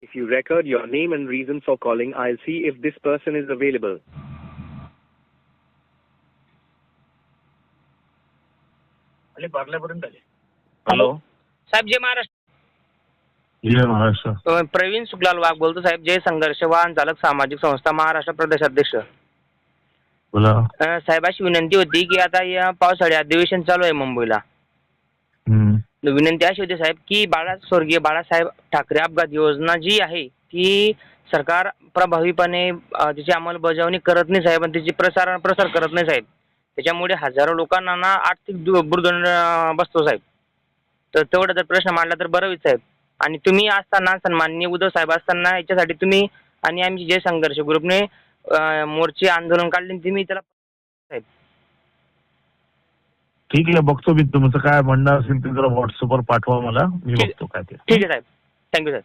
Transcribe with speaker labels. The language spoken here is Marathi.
Speaker 1: If you record your name and reason for calling, I'll see if this person is available.
Speaker 2: Hello.
Speaker 3: साहेब जय महाराष्ट्र.
Speaker 2: जय महाराष्ट्र.
Speaker 3: प्रवीण सुखलाल वाघ बोलतो साहेब. जय संघर्ष वाहन चालक सामाजिक संस्था महाराष्ट्र प्रदेश अध्यक्ष.
Speaker 2: बोला.
Speaker 3: साहेब अशी विनंती होती की आता या पावसाळी अधिवेशन चालू आहे मुंबईला. विनंती अशी होती साहेब की स्वर्गीय बाळासाहेब ठाकरे अपघात योजना जी आहे ती सरकार प्रभावीपणे तिची अंमलबजावणी करत नाही साहेब, आणि तिची प्रसार करत नाही साहेब. त्याच्यामुळे हजारो लोकांना ना आर्थिक बुरदंड बसतो साहेब. तर तेवढा जर प्रश्न मांडला तर बरं होईल साहेब. आणि तुम्ही असताना सन्माननीय उद्धव साहेब असताना याच्यासाठी तुम्ही आणि आमची जय संघर्ष ग्रुपने मोर्चे आंदोलन काढले, तुम्ही त्याला साहेब.
Speaker 2: ठीक आहे, बघतो मी तुमचं काय म्हणणं असेल ते जरा व्हॉट्सअपवर पाठवा मला, मी बघतो काय ते.
Speaker 3: ठीक आहे साहेब. थँक्यू साहेब.